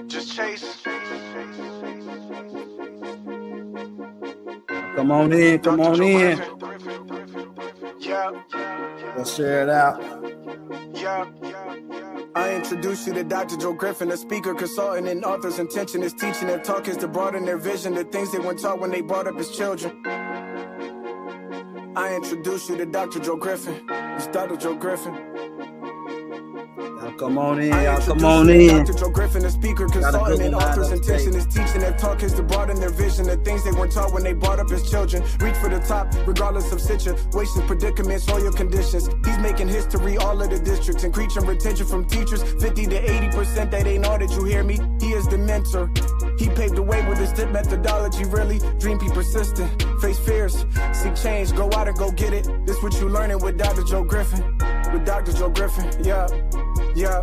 Just chase. Come on in, come on in. Yeah. Let's share it out. Yeah. I introduce you to Dr. Joe Griffin, a speaker, consultant, and author's intention is teaching. Their talk is to broaden their vision, the things they weren't taught when they brought up as children. I introduce you to Dr. Joe Griffin. It's Dr. Joe Griffin. Y'all come on in, y'all come on in. Dr. Joe Griffin, a speaker, consultant, and author's intention is teaching. Their talk is to broaden their vision, the things they weren't taught when they brought up as children. Reach for the top, regardless of situations, predicaments, or your conditions. He's making history, all of the districts, increasing retention from teachers, 50 to 80% that ain't all that you hear me. He is the mentor. He paved the way with his tip methodology, really. Dream, be persistent, face fears, seek change, go out and go get it. This what you learning with Dr. Joe Griffin. With Dr. Joe Griffin, yeah. Yeah,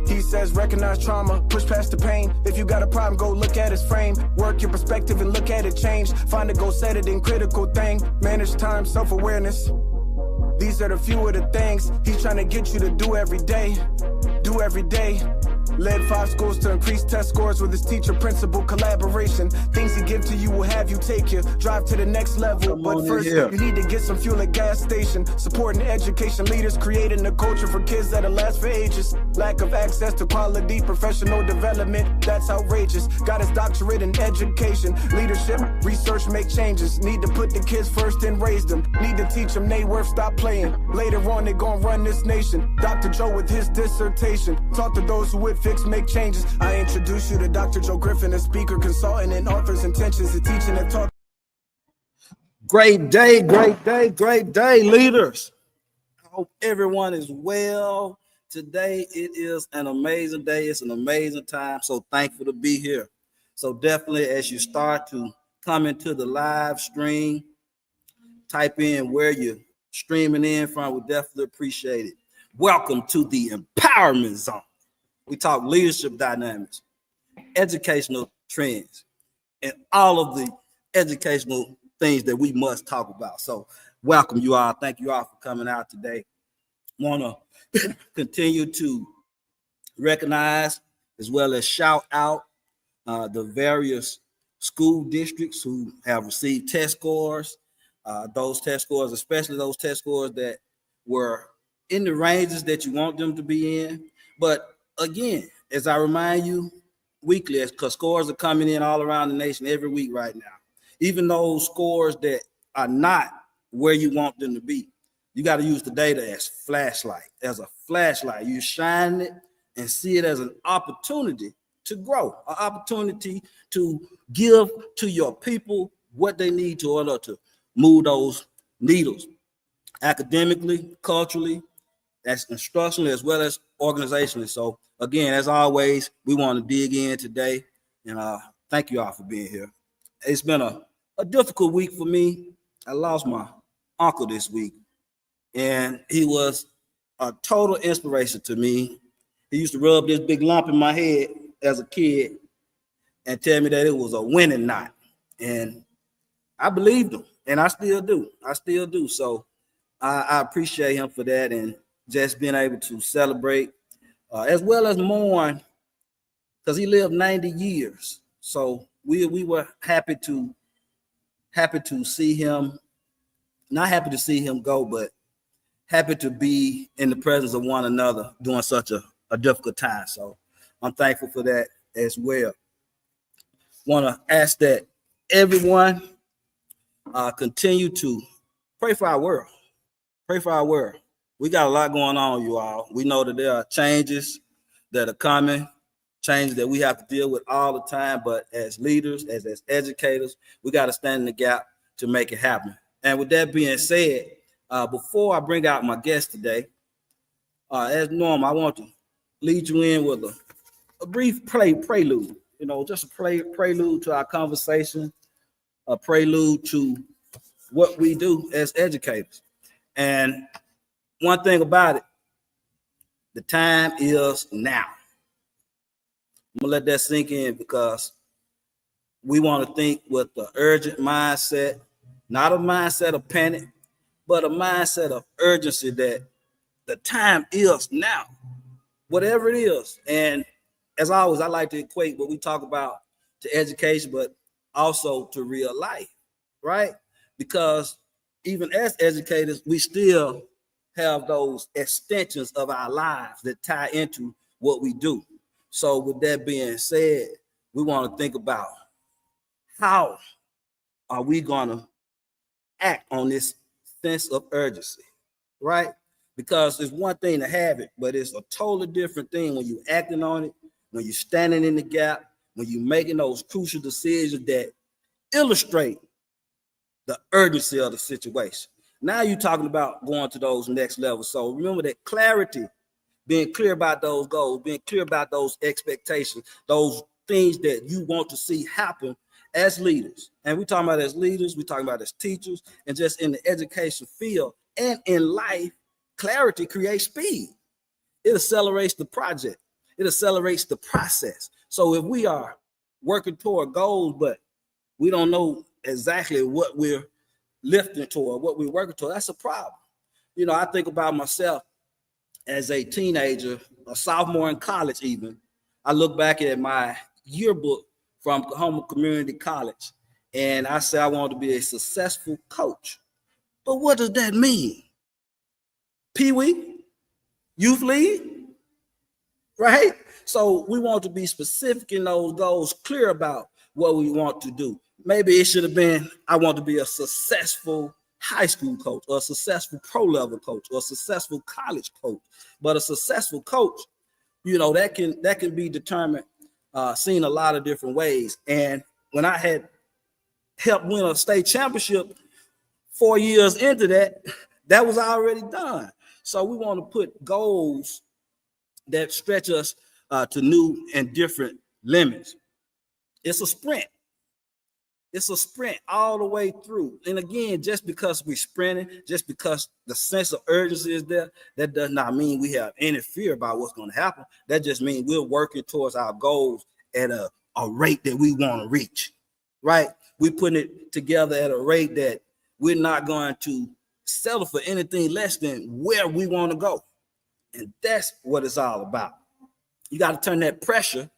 he says recognize trauma, push past the pain. If you got a problem, go look at his frame. Work your perspective and look at it change. Find a goal, set it in critical thing. Manage time, self-awareness. These are the few of the things he's trying to get you to do every day. Do every day. Led 5 schools to increase test scores with his teacher principal collaboration. Things he give to you will have you take you drive to the next level. But first, you need to get some fuel at gas station. Supporting education leaders, creating a culture for kids that'll last for ages. Lack of access to quality professional development, that's outrageous. Got his doctorate in education, leadership, research, make changes. Need to put the kids first and raise them. Need to teach them they worth, stop playing. Later on, they gon' run this nation. Dr. Joe with his dissertation taught to those who would fix, make changes. I introduce you to Dr. Joe Griffin, a speaker, consultant, and author's intentions to teaching and talk. Great day, great day, great day, leaders. I hope everyone is well. Today, it is an amazing day. It's an amazing time. So thankful to be here. So definitely as you start to come into the live stream, type in where you're streaming in from. We definitely appreciate it. Welcome to the Empowerment Zone. We talk leadership dynamics, educational trends, and all of the educational things that we must talk about. So welcome you all. Thank you all for coming out today. Want to continue to recognize as well as shout out the various school districts who have received test scores. Those test scores, especially those test scores that were in the ranges that you want them to be in. But again, as I remind you weekly, because scores are coming in all around the nation every week right now. Even those scores that are not where you want them to be, you got to use the data as a flashlight. You shine it and see it as an opportunity to grow, an opportunity to give to your people what they need to order to move those needles academically, culturally, as instructionally, as well as organizationally. So again, as always, we want to dig in today, and thank you all for being here. It's been a difficult week for me. I lost my uncle this week, and he was a total inspiration to me. He used to rub this big lump in my head as a kid and tell me that it was a winning knot, and I believed him, and I still do. So I appreciate him for that, and just being able to celebrate as well as mourn, because he lived 90 years. So we were happy to see him, not happy to see him go, but happy to be in the presence of one another during such a difficult time. So I'm thankful for that as well. Want to ask that everyone continue to pray for our world. Pray for our world. We got a lot going on, you all. We know that there are changes that are coming, changes that we have to deal with all the time. But as leaders, as educators, we got to stand in the gap to make it happen. And with that being said, before I bring out my guest today, as normal, I want to lead you in with a brief prelude. Just a prelude to our conversation, a prelude to what we do as educators. And one thing about it, the time is now. I'm gonna let that sink in, because we want to think with the urgent mindset, not a mindset of panic, but a mindset of urgency that the time is now. whatever it is. And as always, I like to equate what we talk about to education, but also to real life, right? Because even as educators, we still have those extensions of our lives that tie into what we do. So with that being said, we want to think about how are we going to act on this sense of urgency, right? Because it's one thing to have it, but it's a totally different thing when you're acting on it, when you're standing in the gap, when you're making those crucial decisions that illustrate the urgency of the situation. Now you're talking about going to those next levels. So remember that clarity, being clear about those goals, being clear about those expectations, those things that you want to see happen as leaders. And we're talking about as leaders, we're talking about as teachers, and just in the education field and in life, clarity creates speed. It accelerates the project. It accelerates the process. So if we are working toward goals, but we don't know exactly what we're lifting toward, what we're working toward, that's a problem. You know, I think about myself as a teenager, a sophomore in college even. I look back at my yearbook from Oklahoma Community College, and I say I want to be a successful coach. But what does that mean? Pee-wee? Youth league? Right? So we want to be specific in those goals, clear about what we want to do. Maybe it should have been, I want to be a successful high school coach, or a successful pro level coach, or a successful college coach. But a successful coach, you know, that can be determined, seen a lot of different ways. And when I had helped win a state championship 4 years into that, that was already done. So we want to put goals that stretch us to new and different limits. It's a sprint. It's a sprint all the way through. And again, just because we're sprinting, just because the sense of urgency is there, that does not mean we have any fear about what's going to happen. That just means we're working towards our goals at a rate that we want to reach, right? We're putting it together at a rate that we're not going to settle for anything less than where we want to go. And that's what it's all about. You got to turn that pressure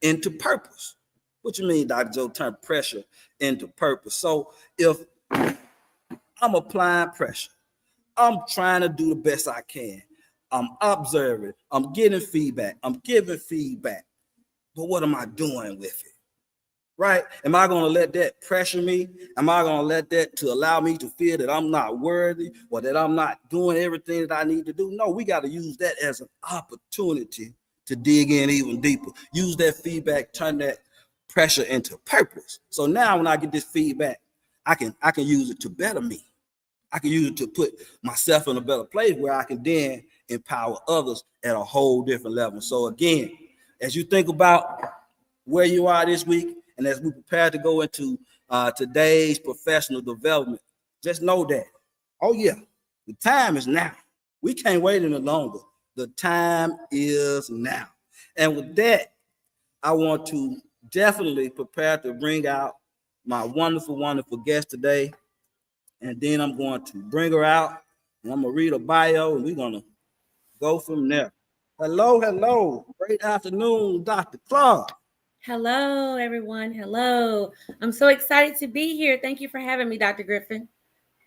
into purpose. What you mean, Dr. Joe, turn pressure into purpose? So if I'm applying pressure, I'm trying to do the best I can, I'm observing, I'm getting feedback, I'm giving feedback, but what am I doing with it? Right? Am I going to let that pressure me? Am I going to let that to allow me to feel that I'm not worthy or that I'm not doing everything that I need to do? No, we got to use that as an opportunity to dig in even deeper. Use that feedback, turn that pressure into purpose. So now when I get this feedback, I can use it to better me. I can use it to put myself in a better place where I can then empower others at a whole different level. So again, as you think about where you are this week, and as we prepare to go into today's professional development, just know that, oh yeah, the time is now. We can't wait any longer. The time is now. And with that, I want to definitely prepare to bring out my wonderful, wonderful guest today. And then I'm going to bring her out, and I'm going to read her bio, and we're going to go from there. Hello, hello. Great afternoon, Dr. Clark. Hello, everyone. Hello. I'm so excited to be here. Thank you for having me, Dr. Griffin.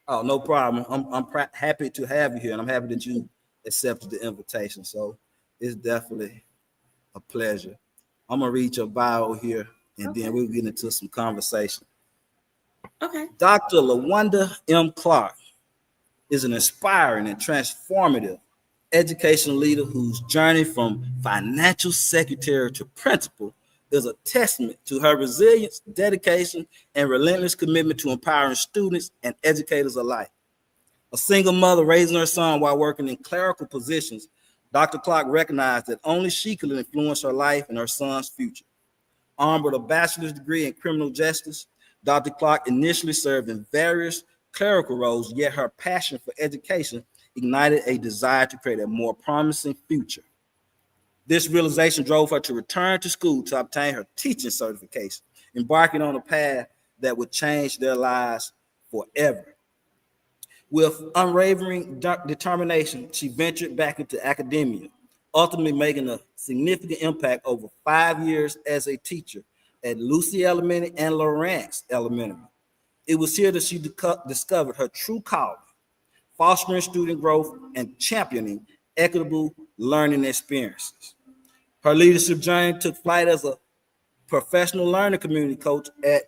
Oh, no problem. I'm happy to have you here, and I'm happy that you accepted the invitation. So it's definitely a pleasure. I'm going to read your bio here, and then we'll get into some conversation. Okay. Dr. LaWanda M. Clark is an inspiring and transformative educational leader whose journey from financial secretary to principal is a testament to her resilience, dedication, and relentless commitment to empowering students and educators alike. A single mother raising her son while working in clerical positions, Dr. Clark recognized that only she could influence her life and her son's future. Armed with a bachelor's degree in criminal justice, Dr. Clark initially served in various clerical roles, yet her passion for education ignited a desire to create a more promising future. This realization drove her to return to school to obtain her teaching certification, embarking on a path that would change their lives forever. With unwavering determination, she ventured back into academia, ultimately making a significant impact over 5 years as a teacher at Lucy Elementary and Lawrence Elementary. It was here that she discovered her true calling, fostering student growth and championing equitable learning experiences. Her leadership journey took flight as a professional learning community coach at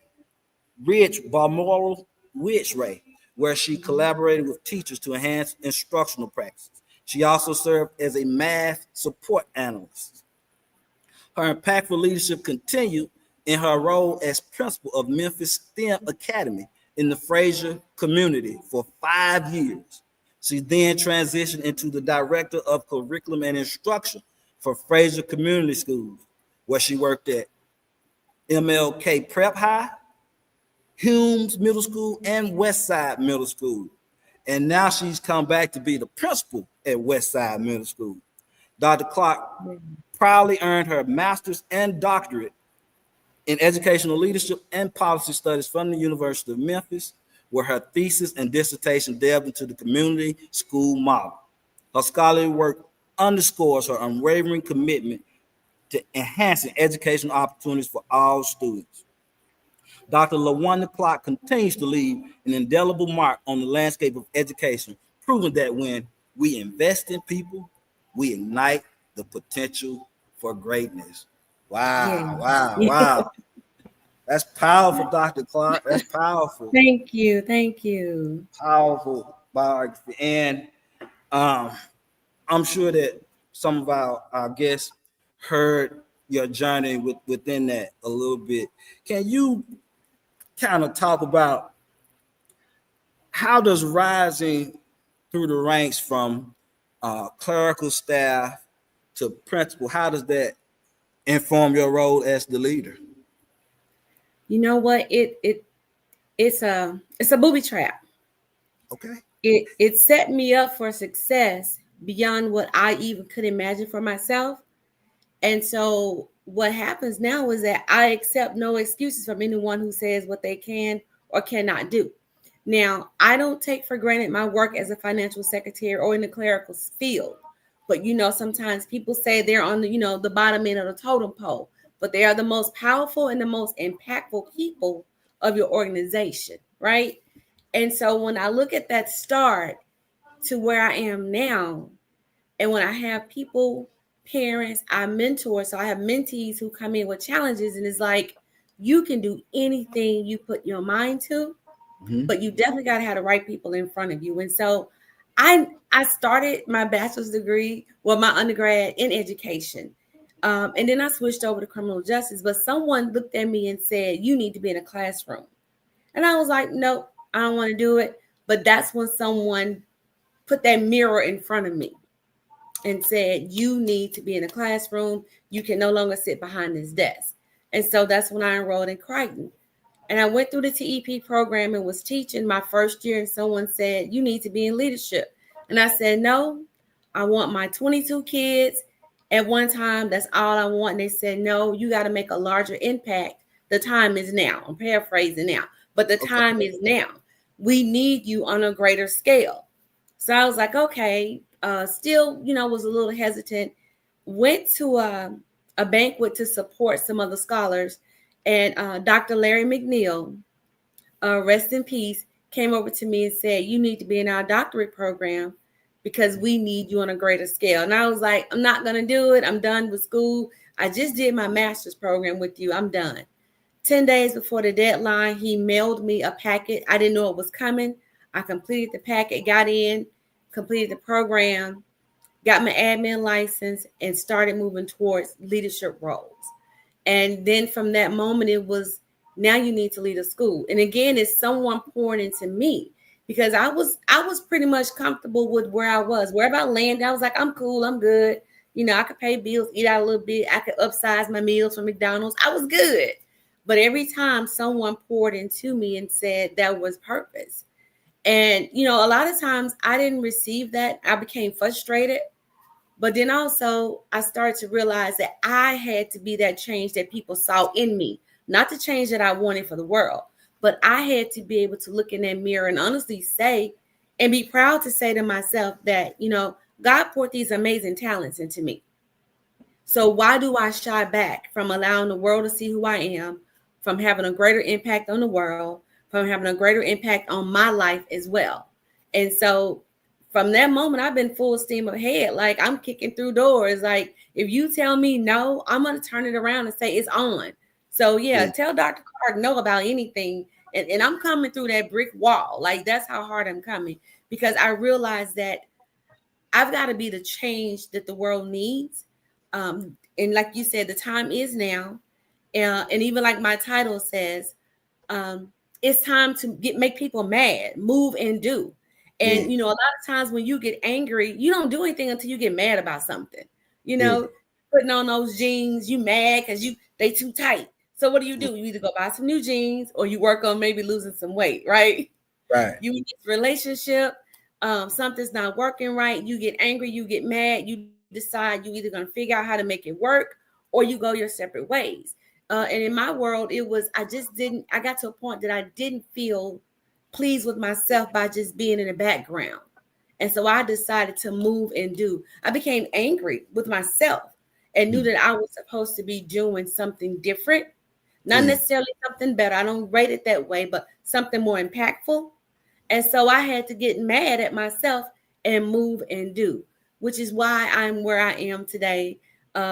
Balmoral Ridgeway, where she collaborated with teachers to enhance instructional practices. She also served as a math support analyst. Her impactful leadership continued in her role as principal of Memphis STEM Academy in the Fraser community for 5 years. She then transitioned into the director of curriculum and instruction for Fraser Community Schools, where she worked at MLK Prep High, Humes Middle School, and Westside Middle School. And now she's come back to be the principal at Westside Middle School. Dr. Clark proudly earned her master's and doctorate in educational leadership and policy studies from the University of Memphis, where her thesis and dissertation delved into the community school model. Her scholarly work underscores her unwavering commitment to enhancing educational opportunities for all students. Dr. LaWanda Clark continues to leave an indelible mark on the landscape of education, proving that when we invest in people, we ignite the potential for greatness. Wow, wow. That's powerful, Dr. Clark. That's powerful. Thank you. Powerful biography. And I'm sure that some of our guests heard your journey within that a little bit. Can you kind of talk about how does rising through the ranks from clerical staff to principal, how does that inform your role as the leader? You know what? It's a booby trap. Okay. It set me up for success beyond what I even could imagine for myself. And so what happens now is that I accept no excuses from anyone who says what they can or cannot do. Now, I don't take for granted my work as a financial secretary or in the clerical field. But, sometimes people say they're on the bottom end of the totem pole, but they are the most powerful and the most impactful people of your organization, right? And so when I look at that start to where I am now, and when I have people, parents, I mentor, so I have mentees who come in with challenges, and it's like, you can do anything you put your mind to, but you definitely got to have the right people in front of you. And so I started my bachelor's degree, my undergrad in education. And then I switched over to criminal justice, but someone looked at me and said, you need to be in a classroom. And I was like, nope, I don't want to do it. But that's when someone put that mirror in front of me and said, you need to be in a classroom. You can no longer sit behind this desk. And so that's when I enrolled in Crichton. And I went through the TEP program and was teaching my first year. And someone said, you need to be in leadership. And I said, no, I want my 22 kids at one time. That's all I want. And they said, no, you got to make a larger impact. The time is now. I'm paraphrasing now, but the time is now. We need you on a greater scale. So I was like, okay, still, was a little hesitant. Went to a banquet to support some of the scholars. And Dr. Larry McNeil, rest in peace, came over to me and said, you need to be in our doctorate program because we need you on a greater scale. And I was like, I'm not going to do it. I'm done with school. I just did my master's program with you. I'm done. 10 days before the deadline, he mailed me a packet. I didn't know it was coming. I completed the packet, got in, completed the program, got my admin license, and started moving towards leadership roles. And then from that moment, it was, now you need to lead a school. And again, it's someone pouring into me because I was pretty much comfortable with where I was. Wherever I landed, I was like, I'm cool, I'm good. I could pay bills, eat out a little bit. I could upsize my meals from McDonald's. I was good. But every time someone poured into me and said that was purpose. And, a lot of times I didn't receive that. I became frustrated. But then also I started to realize that I had to be that change that people saw in me, not the change that I wanted for the world, but I had to be able to look in that mirror and honestly say and be proud to say to myself that, God poured these amazing talents into me. So why do I shy back from allowing the world to see who I am, from having a greater impact on the world, from having a greater impact on my life as well? And so from that moment, I've been full steam ahead. Like, I'm kicking through doors. Like, if you tell me no, I'm going to turn it around and say it's on. So yeah, tell Dr. Clark no about anything. And I'm coming through that brick wall. Like, that's how hard I'm coming, because I realize that I've got to be the change that the world needs. And like you said, the time is now. And even like my title says, it's time to make people mad, move and do. And, you know, a lot of times when you get angry, you don't do anything until you get mad about something. You know, putting on those jeans, you mad because they too tight. So what do? You either go buy some new jeans or you work on maybe losing some weight, right? Right. You in this relationship, something's not working right. You get angry, you get mad, you decide you either going to figure out how to make it work or you go your separate ways. And in my world, I got to a point that I didn't feel pleased with myself by just being in the background. And so I decided to move and do. I became angry with myself and knew that I was supposed to be doing something different, not necessarily something better. I don't rate it that way, but something more impactful. And so I had to get mad at myself and move and do, which is why I'm where I am today,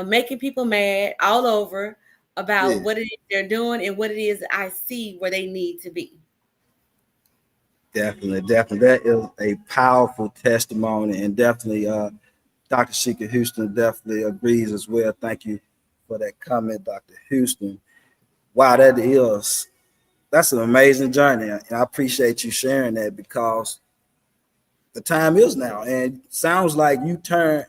making people mad all over about what it is they're doing and what it is I see where they need to be. Definitely. That is a powerful testimony, and definitely Dr. Sheikah Houston definitely agrees as well. Thank you for that comment, Dr. Houston. Wow, that's an amazing journey, and I appreciate you sharing that, because the time is now, and it sounds like you turned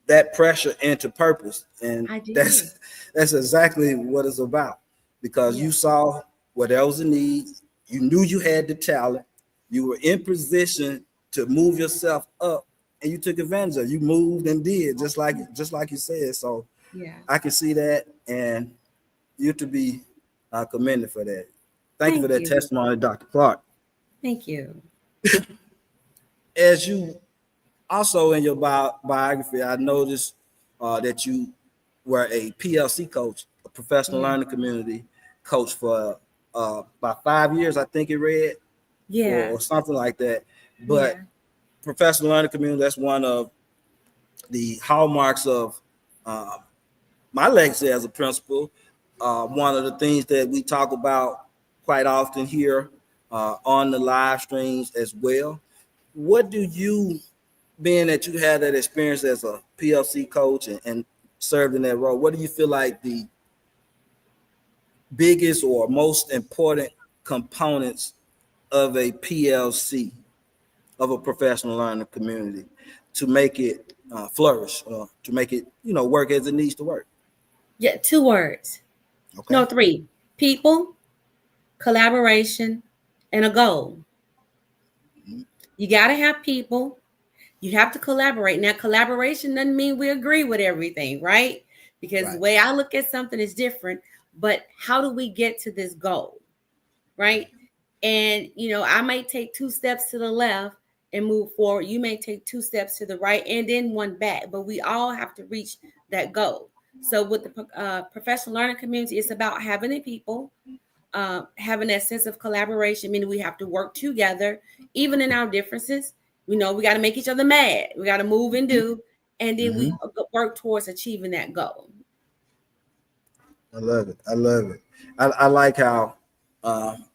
that pressure into purpose, and that's exactly what it's about, because you saw what there was a need, you knew you had the talent, you were in position to move yourself up, and you took advantage of it. You moved and did just like you said. So I can see that, and you're to be commended for that. Thank you for that testimony, Dr. Clark. Thank you. As you also in your biography, I noticed that you were a PLC coach, a professional learning community coach, for about 5 years, I think it read, or something like that. But professional learning community, that's one of the hallmarks of my legacy as a principal. One of the things that we talk about quite often here on the live streams as well. What do you, being that you had that experience as a PLC coach and served in that role, what do you feel like the biggest or most important components of a PLC, of a professional learning community, to make it flourish, or to make it, work as it needs to work? Yeah, 2 words. Okay. No, 3. People, collaboration, and a goal. You got to have people. You have to collaborate. Now, collaboration doesn't mean we agree with everything, right? Because the way I look at something is different. But how do we get to this goal, right? And, I might take 2 steps to the left and move forward. You may take 2 steps to the right and then 1 back. But we all have to reach that goal. So with the professional learning community, it's about having the people, having that sense of collaboration, meaning we have to work together, even in our differences. We got to make each other mad. We got to move and do, and then we work towards achieving that goal. I love it. I like how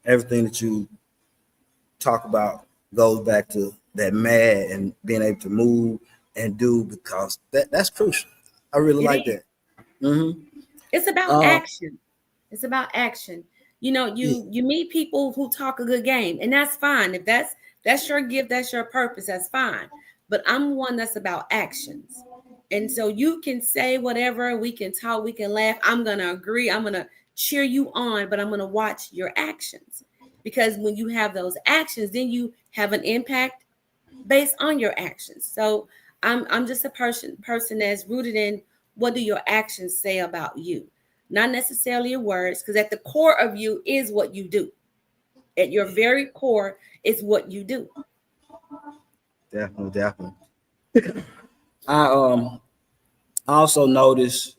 everything that you talk about goes back to that MAD and being able to move and do, because that's crucial. I really like that. It's about action. It's about action. You meet people who talk a good game, and that's fine. If that's your gift, that's your purpose, that's fine. But I'm one that's about actions. And so you can say whatever, we can talk, we can laugh. I'm going to agree. I'm going to cheer you on, but I'm going to watch your actions. Because when you have those actions, then you have an impact based on your actions. So I'm just a person that's rooted in, what do your actions say about you? Not necessarily your words, because at the core of you is what you do. At your very core is what you do. Definitely. I also noticed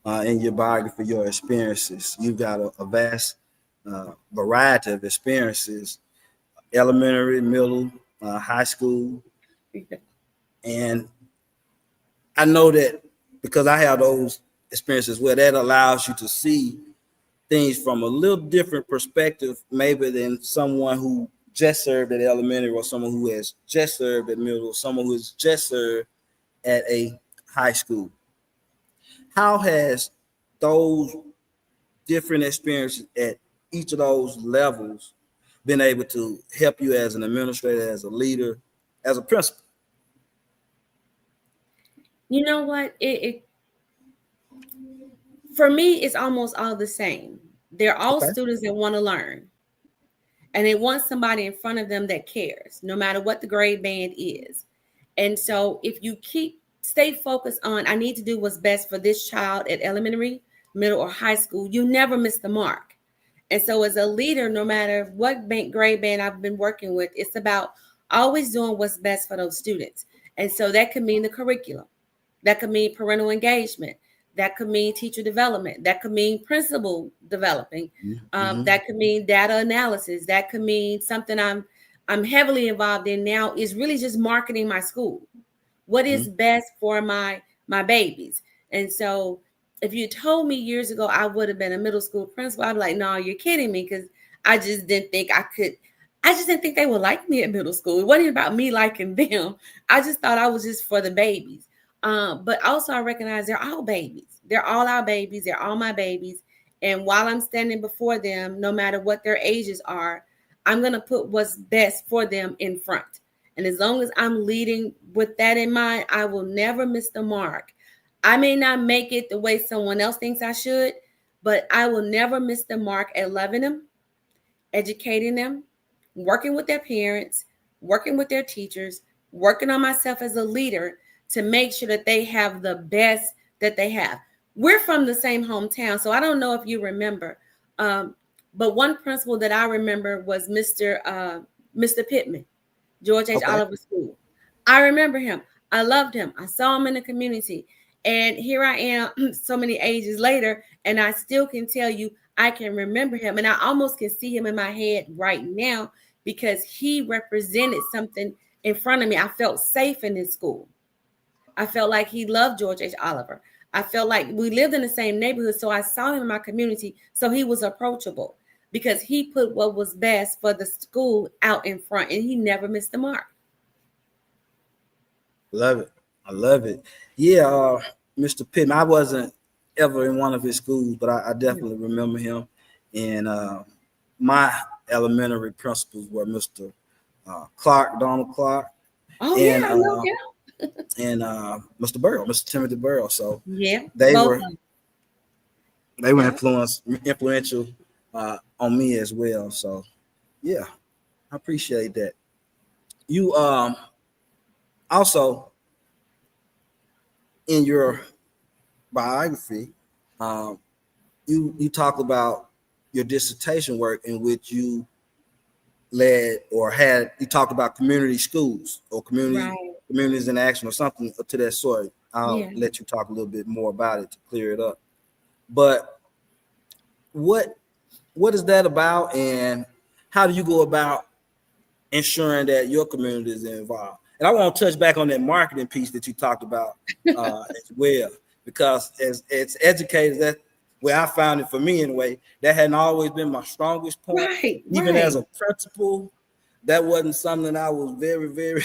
in your biography, your experiences. You've got a vast variety of experiences, elementary, middle, high school. And I know that because I have those experiences where that allows you to see things from a little different perspective, maybe than someone who just served at elementary or someone who has just served at middle or someone who has just served at a high school. How has those different experiences at each of those levels been able to help you as an administrator, as a leader, as a principal? You know what? It for me, it's almost all the same. They're all Okay. students that want to learn, and they want somebody in front of them that cares, no matter what the grade band is. And so, if you stay focused on, I need to do what's best for this child at elementary, middle, or high school, you never miss the mark. And so, as a leader, no matter what grade band I've been working with, it's about always doing what's best for those students. And so, that could mean the curriculum, that could mean parental engagement, that could mean teacher development, that could mean principal developing, that could mean data analysis, that could mean something I'm heavily involved in now is really just marketing my school. What is best for my babies? And so if you told me years ago I would have been a middle school principal, I'd be like, no, you're kidding me, because I just didn't think I could. I just didn't think they would like me at middle school. It wasn't about me liking them. I just thought I was just for the babies. But also I recognize they're all babies. They're all our babies. They're all my babies. And while I'm standing before them, no matter what their ages are, I'm going to put what's best for them in front. And as long as I'm leading with that in mind, I will never miss the mark. I may not make it the way someone else thinks I should, but I will never miss the mark at loving them, educating them, working with their parents, working with their teachers, working on myself as a leader to make sure that they have the best that they have. We're from the same hometown, so I don't know if you remember, but one principal that I remember was Mr. Pittman, George H. Okay. Oliver School. I remember him. I loved him. I saw him in the community. And here I am so many ages later, and I still can tell you I can remember him. And I almost can see him in my head right now because he represented something in front of me. I felt safe in his school. I felt like he loved George H. Oliver. I felt like we lived in the same neighborhood, so I saw him in my community, so he was approachable because he put what was best for the school out in front, and he never missed the mark. Love it. I love it. Yeah, Mr. Pittman, I wasn't ever in one of his schools, but I definitely remember him. And my elementary principals were Mr. Clark, Donald Clark. Oh, and, yeah, I know him. And Mr. Burrow, Mr. Timothy Burrow. So yeah, they were influential on me as well. So yeah, I appreciate that. You also in your biography, you talk about your dissertation work in which you led or had. You talked about community schools or communities in action or something to that sort. I'll let you talk a little bit more about it to clear it up. But what is that about, and how do you go about ensuring that your community is involved? And I want to touch back on that marketing piece that you talked about as well, because as educators, that where I found it for me anyway, that hadn't always been my strongest point. Even as a principal, that wasn't something I was very, very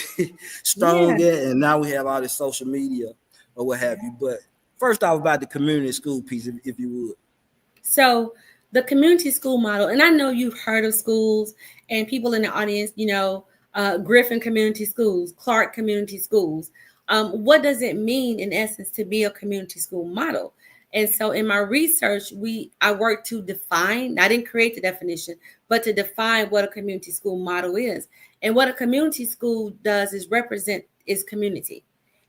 strong at. And now we have all this social media or what have you. But first off, about the community school piece, if you would. So the community school model, and I know you've heard of schools and people in the audience, you know, Griffin community schools, Clark community schools. What does it mean in essence to be a community school model? And so in my research, I worked to define, I didn't create the definition, but to define what a community school model is. And what a community school does is represent its community.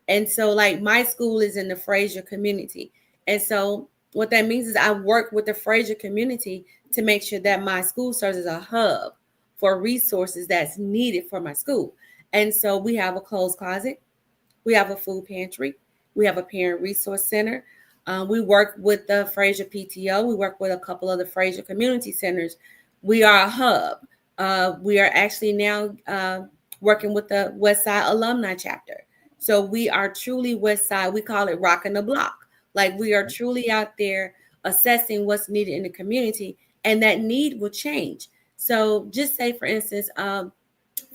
And so like my school is in the Fraser community. And so what that means is I work with the Fraser community to make sure that my school serves as a hub for resources that's needed for my school. And so we have a clothes closet, we have a food pantry, We have a parent resource center. We work with the Fraser PTO. We work with a couple of the Fraser community centers. We are a hub. We are actually now working with the Westside alumni chapter. So we are truly Westside. We call it rocking the block. Like we are truly out there assessing what's needed in the community, and that need will change. So just say, for instance,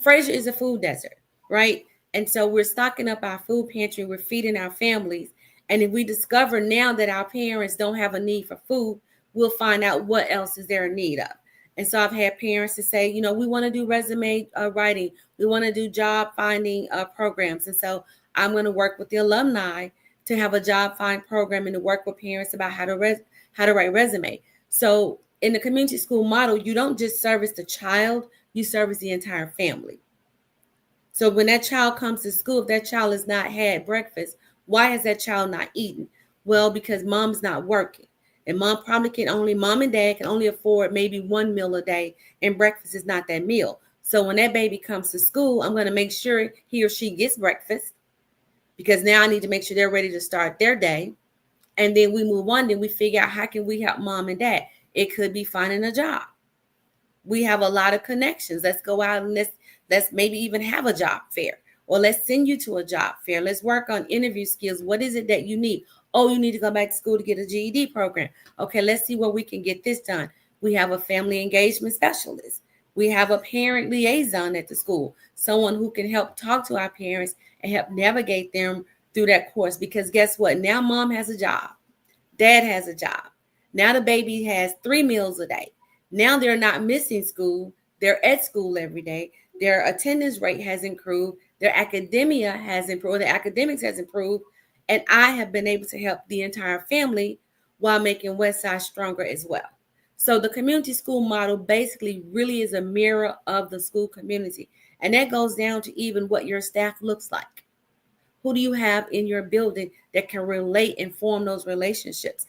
Fraser is a food desert, right? And so we're stocking up our food pantry, we're feeding our families. And if we discover now that our parents don't have a need for food, we'll find out what else is there a need of. And so I've had parents to say, you know, we want to do resume writing, we want to do job finding programs. And so I'm going to work with the alumni to have a job find program and to work with parents about how to write resume. So in the community school model, you don't just service the child, you service the entire family. So when that child comes to school, if that child has not had breakfast, why has that child not eaten? Well, because mom's not working. And mom and dad can only afford maybe one meal a day, and breakfast is not that meal. So when that baby comes to school, I'm going to make sure he or she gets breakfast, because now I need to make sure they're ready to start their day. And then we move on, then we figure out how can we help mom and dad. It could be finding a job. We have a lot of connections. Let's go out and let's maybe even have a job fair, or let's send you to a job fair. Let's work on interview skills. What is it that you need? Oh, you need to go back to school to get a GED program. Okay, let's see where we can get this done. We have a family engagement specialist. We have a parent liaison at the school, someone who can help talk to our parents and help navigate them through that course. Because guess what? Now mom has a job. Dad has a job. Now the baby has 3 meals a day. Now they're not missing school. They're at school every day. Their attendance rate has improved. Their academia has improved. Their academics has improved. And I have been able to help the entire family while making Westside stronger as well. So the community school model basically really is a mirror of the school community. And that goes down to even what your staff looks like. Who do you have in your building that can relate and form those relationships?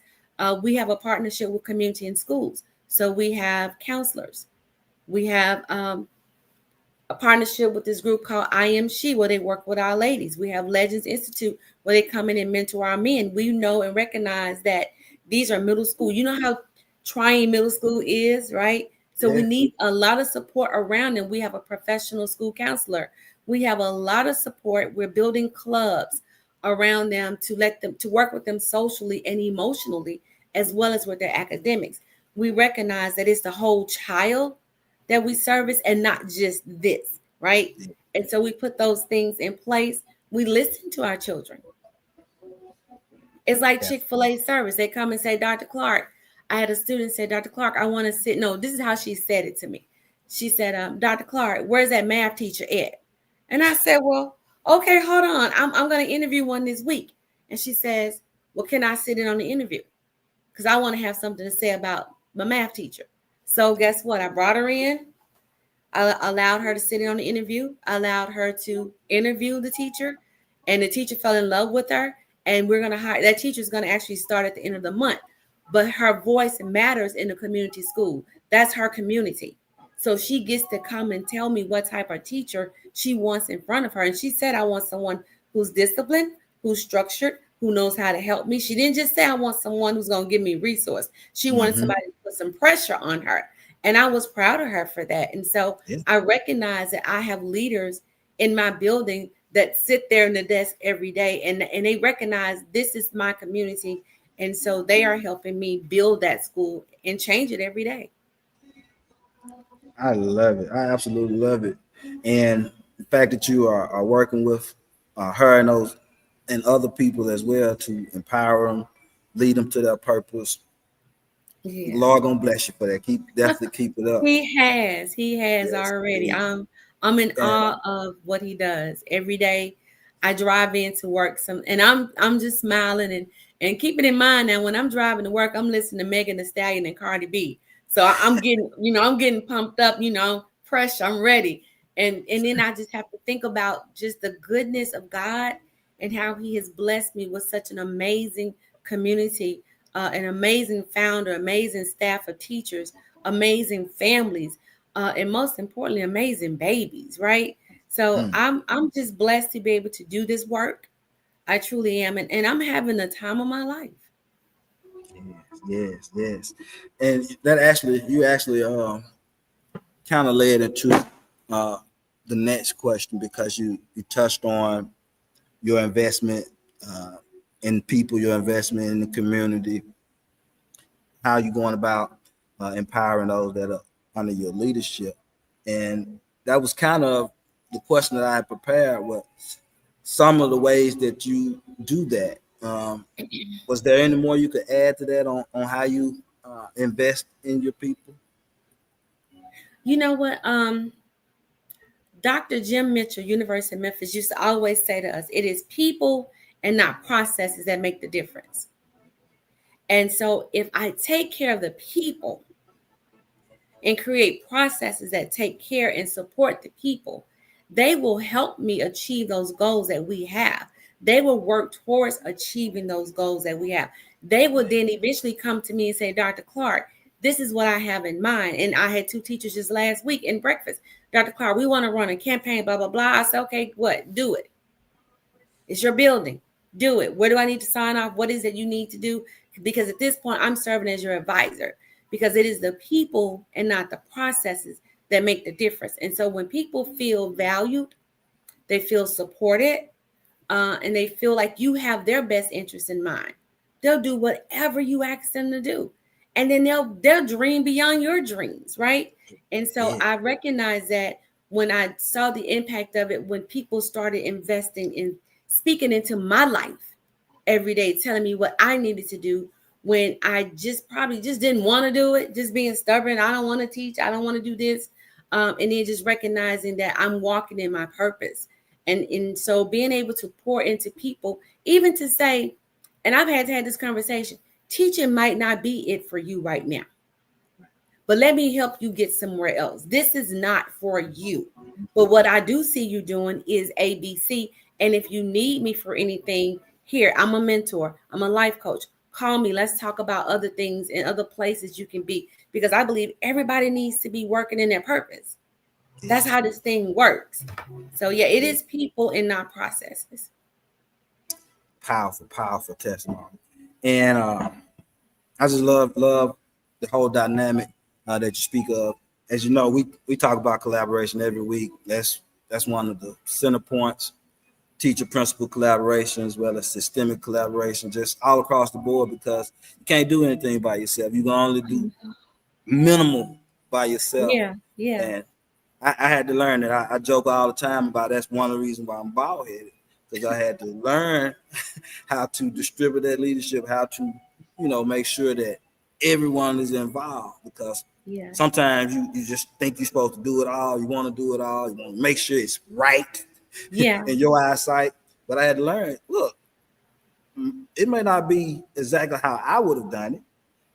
We have a partnership with community and schools. So we have counselors. We have a partnership with this group called I Am She, where they work with our ladies. We have Legends Institute, where they come in and mentor our men. We know and recognize that these are middle school. You know how trying middle school is, right? So we need a lot of support around them. We have a professional school counselor. We have a lot of support. We're building clubs around them to work with them socially and emotionally, as well as with their academics. We recognize that it's the whole child that we service and not just this, right? And so we put those things in place. We listen to our children. It's like Chick-fil-A service. They come and say, Dr. Clark, I had a student say, Dr. Clark, I want to sit. No, this is how she said it to me. She said, Dr. Clark, where's that math teacher at? And I said, well, okay, hold on. I'm going to interview one this week. And she says, well, can I sit in on the interview? Because I want to have something to say about my math teacher. So guess what? I brought her in. I allowed her to sit in on the interview. I allowed her to interview the teacher, and the teacher fell in love with her. And we're going to hire that teacher is going to actually start at the end of the month. But her voice matters in the community school. That's her community. So she gets to come and tell me what type of teacher she wants in front of her. And she said, I want someone who's disciplined, who's structured, who knows how to help me. She didn't just say, I want someone who's going to give me resource. She wanted somebody to put some pressure on her. And I was proud of her for that. And so I recognize that I have leaders in my building that sit there in the desk every day, and they recognize this is my community. And so they are helping me build that school and change it every day. I love it. I absolutely love it. And the fact that you are working with her and those and other people as well to empower them, lead them to their purpose. Yeah. Lord gonna bless you for that. Definitely keep it up. He has already. Yes. I'm in awe of what he does every day. I drive into work and I'm just smiling and keep it in mind now when I'm driving to work, I'm listening to Megan Thee Stallion and Cardi B. So I'm getting pumped up, pressure. I'm ready. And then I just have to think about just the goodness of God and how he has blessed me with such an amazing community, an amazing founder, amazing staff of teachers, amazing families, and most importantly, amazing babies, right? So I'm just blessed to be able to do this work. I truly am. And I'm having the time of my life. Yes. And that you actually kind of led into the next question, because you touched on your investment in people, your investment in the community, how you going about empowering those that are under your leadership. And that was kind of the question that I had prepared, was some of the ways that you do that. Was there any more you could add to that on how you invest in your people? You know what? Dr. Jim Mitchell, University of Memphis, used to always say to us, it is people and not processes that make the difference. And so if I take care of the people and create processes that take care and support the people, they will help me achieve those goals that we have. They will work towards achieving those goals that we have. They will then eventually come to me and say, Dr. Clark, this is what I have in mind. And I had 2 teachers just last week in breakfast. Dr. Clark, we want to run a campaign, blah, blah, blah. I said, okay, what? Do it. It's your building. Do it. Where do I need to sign off? What is it you need to do? Because at this point, I'm serving as your advisor, because it is the people and not the processes that make the difference. And so when people feel valued, they feel supported, and they feel like you have their best interest in mind, they'll do whatever you ask them to do. And then they'll dream beyond your dreams, right? And so I recognize that when I saw the impact of it, when people started investing in speaking into my life every day, telling me what I needed to do, when I probably didn't want to do it, just being stubborn. I don't want to teach. I don't want to do this. And then just recognizing that I'm walking in my purpose. And so being able to pour into people, even to say, and I've had to have this conversation, teaching might not be it for you right now, but let me help you get somewhere else. This is not for you. But what I do see you doing is ABC. And if you need me for anything, here, I'm a mentor. I'm a life coach. Call me. Let's talk about other things and other places you can be, because I believe everybody needs to be working in their purpose. That's how this thing works. So yeah, it is people and not processes. Powerful testimony. And I just love the whole dynamic that you speak of. As you know, we talk about collaboration every week. That's one of the center points. Teacher principal collaboration, as well as systemic collaboration, just all across the board, because you can't do anything by yourself. You can only do minimal by yourself. Yeah. And I had to learn that. I joke all the time about that's one of the reasons why I'm bald headed, because I had to learn how to distribute that leadership, how to, make sure that everyone is involved, because sometimes you just think you're supposed to do it all. You want to do it all. You want to make sure it's right in your eyesight. But I had to learn, look, it may not be exactly how I would have done it,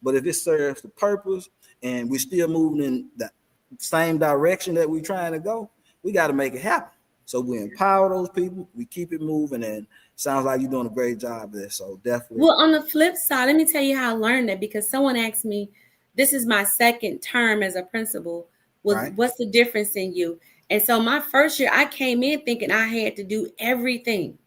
but if it serves the purpose and we're still moving in the same direction that we're trying to go, we got to make it happen. So we empower those people, we keep it moving, and sounds like you're doing a great job there. So definitely. Well, on the flip side, let me tell you how I learned that, because someone asked me, this is my second term as a principal, what's the difference in you? And so my first year, I came in thinking I had to do everything.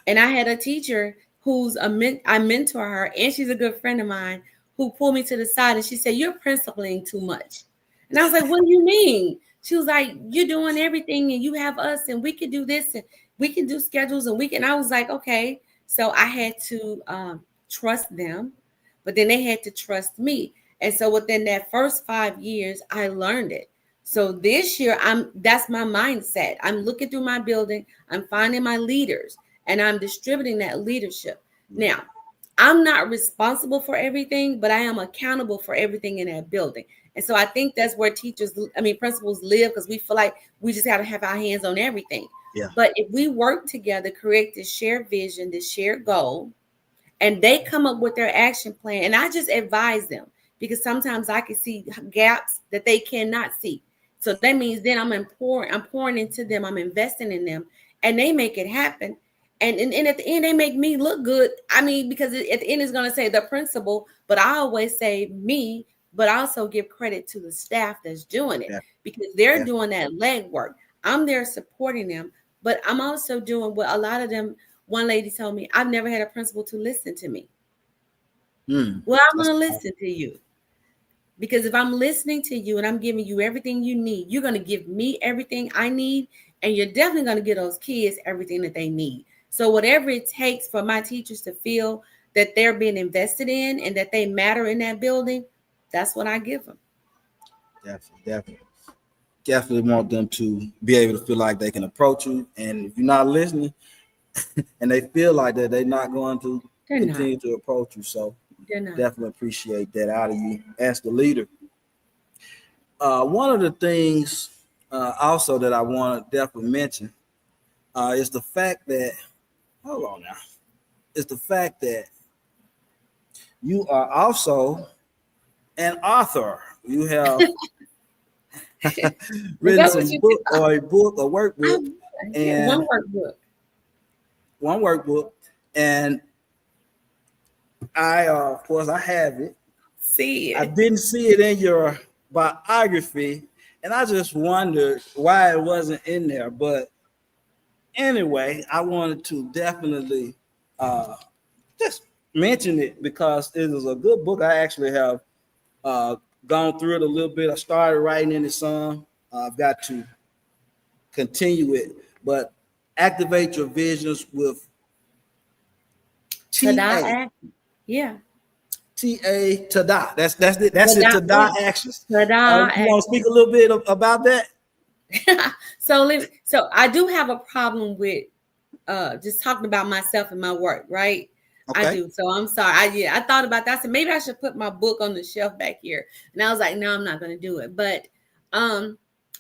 And I had a teacher I mentor her, and she's a good friend of mine, who pulled me to the side and she said, you're principaling too much. And I was like, what do you mean? She was like, you're doing everything and you have us and we can do this and we can do schedules and I was like, okay. So I had to trust them, but then they had to trust me. And so within that first 5 years, I learned it. So this year, that's my mindset. I'm looking through my building, I'm finding my leaders, and I'm distributing that leadership. Now, I'm not responsible for everything, but I am accountable for everything in that building. And so I think that's where principals live, because we feel like we just have to have our hands on everything. Yeah. But if we work together, create this shared vision, this shared goal, and they come up with their action plan, and I just advise them, because sometimes I can see gaps that they cannot see. So that means then I'm pouring into them, I'm investing in them, and they make it happen. And at the end, they make me look good. Because at the end it's going to say the principal, but I always say me, but I also give credit to the staff that's doing it, because they're doing that legwork. I'm there supporting them, but I'm also doing what a lot of them one lady told me, I've never had a principal to listen to me. Well, I'm going to listen to you. Because if I'm listening to you and I'm giving you everything you need, you're going to give me everything I need. And you're definitely going to give those kids everything that they need. So whatever it takes for my teachers to feel that they're being invested in and that they matter in that building, that's what I give them. Definitely want them to be able to feel like they can approach you. And if you're not listening and they feel like that, they're not going to continue to approach you. So definitely appreciate that out of you as the leader. One of the things also that I want to definitely mention is the fact that, hold on now, is the fact that you are also an author. You have written some book or a workbook, and one workbook, and I, of course, I have it. I didn't see it in your biography, and I just wondered why it wasn't in there. But anyway, I wanted to definitely just mention it because it is a good book. I actually have gone through it a little bit. I started writing in it some. I've got to continue it, but activate your visions with TA. Yeah. TA Tada. That's it. That's it. Tada actions. You want to speak a little bit about that? So I do have a problem with just talking about myself and my work, right? Okay. I do. So I'm sorry. I thought about that. So maybe I should put my book on the shelf back here. And I was like, no, I'm not going to do it. But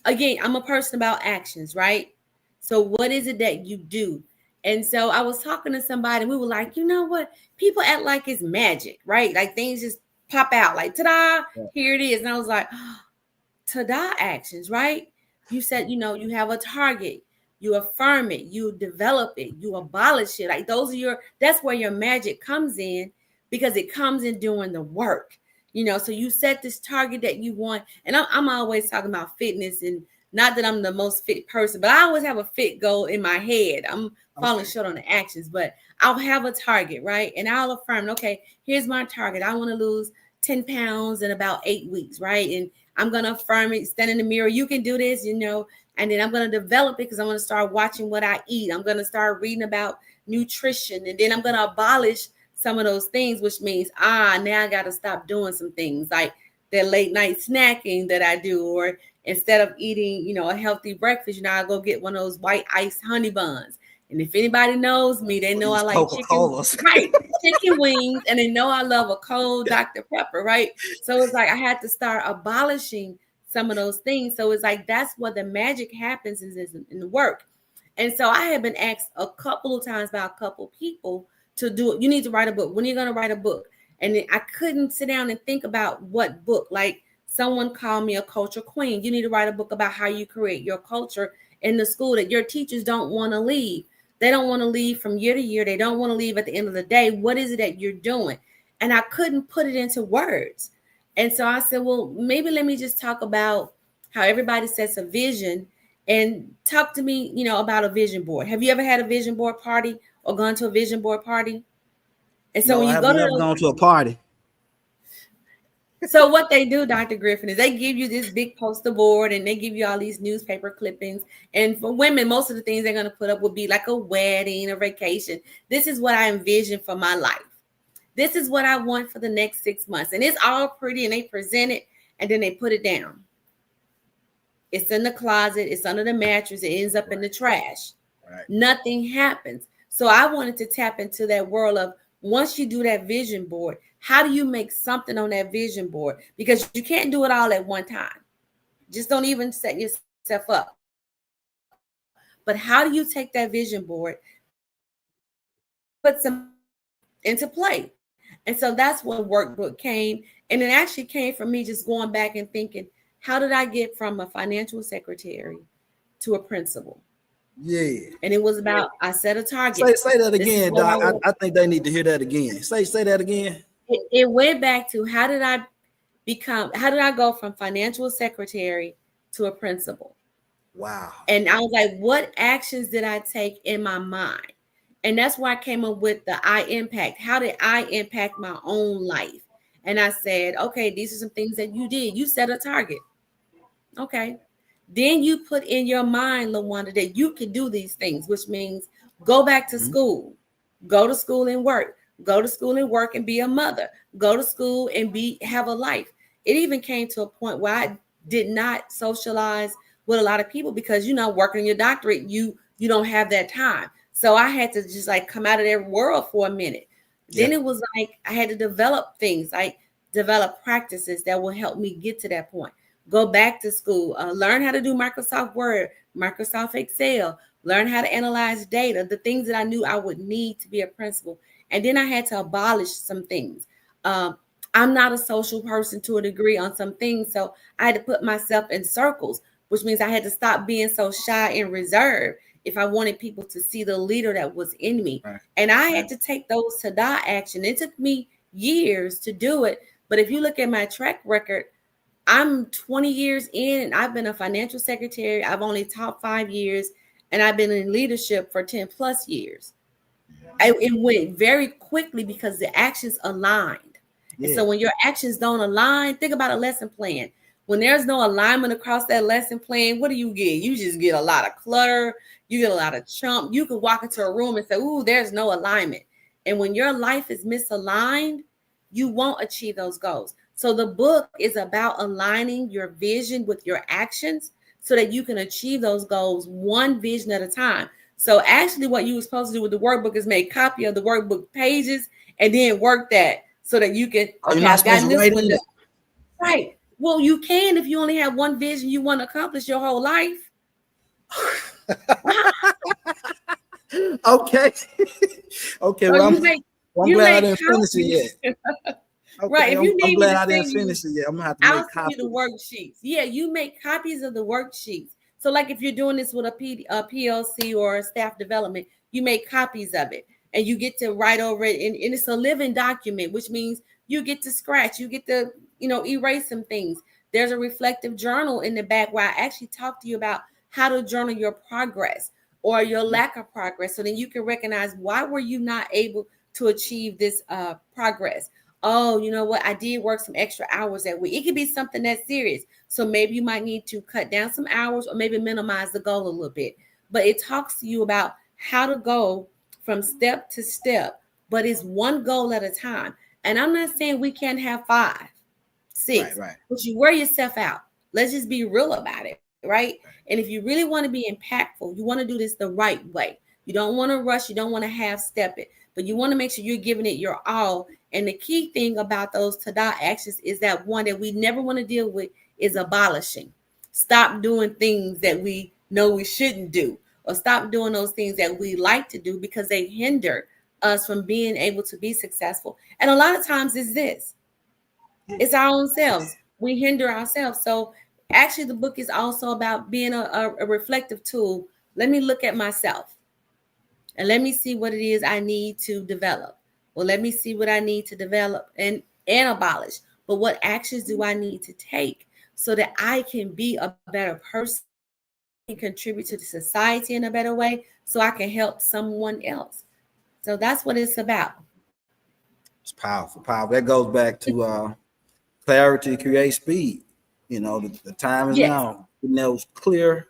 again, I'm a person about actions, right? So what is it that you do? And so I was talking to somebody and we were like, you know what? People act like it's magic, right? Like things just pop out like, ta-da, here it is. And I was like, oh, ta-da actions, right? You said, you know, you have a target. You affirm it, you develop it, you abolish it. Like that's where your magic comes in because it comes in doing the work, you know. So you set this target that you want. And I'm always talking about fitness, and not that I'm the most fit person, but I always have a fit goal in my head. I'm falling short on the actions, but I'll have a target, right? And I'll affirm, okay, here's my target. I want to lose 10 pounds in about 8 weeks, right? And I'm going to affirm it, stand in the mirror. You can do this, you know. And then I'm going to develop it because I'm going to start watching what I eat. I'm going to start reading about nutrition. And then I'm going to abolish some of those things, which means, now I got to stop doing some things like that late night snacking that I do. Or instead of eating, you know, a healthy breakfast, you know, I go get one of those white iced honey buns. And if anybody knows me, they know I like chicken wings. And they know I love a cold Dr. Pepper, right? So it's like I had to start abolishing some of those things. So it's like that's where the magic happens is in the work. And so I have been asked a couple of times by a couple people to do it. You need to write a book. When are you going to write a book? And I couldn't sit down and think about what book. Like someone called me a culture queen. You need to write a book about how you create your culture in the school that your teachers don't want to leave. They don't want to leave from year to year. They don't want to leave at the end of the day. What is it that you're doing? And I couldn't put it into words. And so I said, well, maybe let me just talk about how everybody sets a vision and talk to me, you know, about a vision board. Have you ever had a vision board party or gone to a vision board party? And so when you go to gone to a party. So what they do, Dr. Griffin, is they give you this big poster board and they give you all these newspaper clippings. And for women, most of the things they're going to put up would be like a wedding, a vacation. This is what I envision for my life. This is what I want for the next 6 months. And it's all pretty and they present it and then they put it down. It's in the closet. It's under the mattress. It ends up in the trash. Right. Nothing happens. So I wanted to tap into that world of once you do that vision board, how do you make something on that vision board? Because you can't do it all at one time. Just don't even set yourself up. But how do you take that vision board, put some into play? And so that's when workbook came. And it actually came from me just going back and thinking, how did I get from a financial secretary to a principal? Yeah. And it was about, I set a target. Say that again, Doc. I think they need to hear that again. Say that again. It went back to how did I go from financial secretary to a principal? Wow. And I was like, what actions did I take in my mind? And that's why I came up with the I impact. How did I impact my own life? And I said, okay, these are some things that you did. You set a target. Okay. Then you put in your mind, LaWanda, that you can do these things, which means go back to school, go to school and work, go to school and work and be a mother, go to school and have a life. It even came to a point where I did not socialize with a lot of people because, working your doctorate, you don't have that time. So I had to just like come out of their world for a minute. Then it was like I had to develop things, like develop practices that will help me get to that point. Go back to school, learn how to do Microsoft Word, Microsoft Excel, learn how to analyze data, the things that I knew I would need to be a principal. And then I had to abolish some things. I'm not a social person to a degree on some things, so I had to put myself in circles, which means I had to stop being so shy and reserved if I wanted people to see the leader that was in me. Right. And I had to take those tada action. It took me years to do it. But if you look at my track record, I'm 20 years in and I've been a financial secretary. I've only taught 5 years and I've been in leadership for 10 plus years. It went very quickly because the actions aligned. Yeah. And so when your actions don't align, think about a lesson plan. When there's no alignment across that lesson plan, what do you get? You just get a lot of clutter. You get a lot of chump. You can walk into a room and say, ooh, there's no alignment. And when your life is misaligned, you won't achieve those goals. So the book is about aligning your vision with your actions so that you can achieve those goals one vision at a time. So actually what you were supposed to do with the workbook is make a copy of the workbook pages and then work that so that you can, okay, I've gotten this one done. Right. Well, you can if you only have one vision you want to accomplish your whole life. Okay. Okay. Well, I'm glad I didn't finish it yet. Okay, right. If you need I'm glad I didn't finish it yet. I'm gonna have to make copies. I'll send you the worksheets. Yeah, you make copies of the worksheets. So, like if you're doing this with a PLC or a staff development, you make copies of it and you get to write over it. And it's a living document, which means you get to scratch, you get to, erase some things. There's a reflective journal in the back where I actually talk to you about how to journal your progress or your lack of progress. So then you can recognize, why were you not able to achieve this progress? Oh, you know what? I did work some extra hours that week. It could be something that's serious. So maybe you might need to cut down some hours or maybe minimize the goal a little bit. But it talks to you about how to go from step to step, but it's one goal at a time. And I'm not saying we can't have 5, 6, right. But you wear yourself out. Let's just be real about it, right? And if you really want to be impactful, you want to do this the right way. You don't want to rush. You don't want to half step it, but you want to make sure you're giving it your all. And the key thing about those tada actions is that one that we never want to deal with is abolishing. Stop doing things that we know we shouldn't do, or stop doing those things that we like to do because they hinder us from being able to be successful. And a lot of times it's our own selves. We hinder ourselves. So actually the book is also about being a reflective tool. Let me look at myself and let me see what it is I need to develop. Well, let me see what I need to develop and abolish. But what actions do I need to take so that I can be a better person and contribute to the society in a better way so I can help someone else? So that's what it's about. It's powerful, powerful. That goes back to clarity creates speed. The time is now. Those clear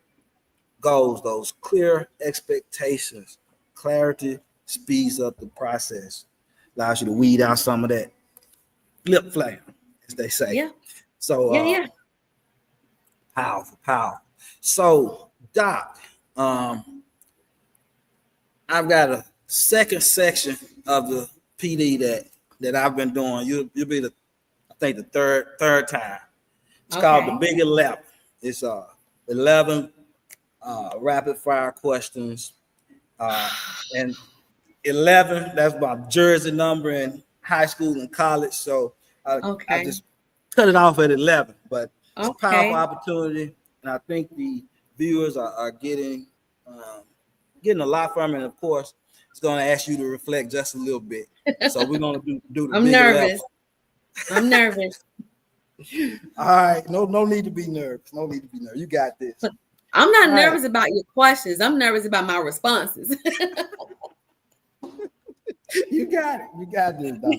goals, those clear expectations. Clarity speeds up the process. Allows you to weed out some of that lip flame, as they say. Yeah. So powerful. So Doc, I've got a second section of the PD that I've been doing. You'll be the third time. It's called the Big 11. It's 11 rapid fire questions, and 11. That's my jersey number in high school and college. So I just cut it off at 11. But it's a powerful opportunity, and I think the viewers are getting a lot from it. And of course, it's going to ask you to reflect just a little bit. So we're going to do the I'm Big nervous. 11. I'm nervous. All right. No need to be nervous. No need to be nervous. You got this. I'm not nervous about your questions. I'm nervous about my responses. You got it. You got this, Doc.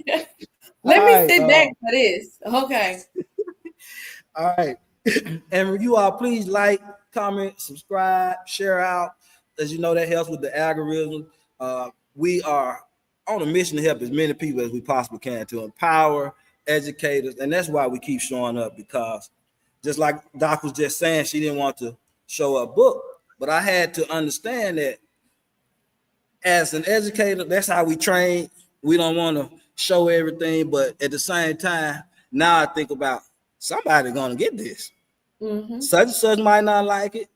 Let All me right, sit back for this. Okay. all right. And you all please like, comment, subscribe, share out. As you know, that helps with the algorithm. We are on a mission to help as many people as we possibly can to empower educators. And that's why we keep showing up, because just like Doc was just saying, she didn't want to show a book. But I had to understand that as an educator, that's how we train. We don't want to show everything, but at the same time, now I think about somebody's gonna get this. Mm-hmm. Such and such might not like it.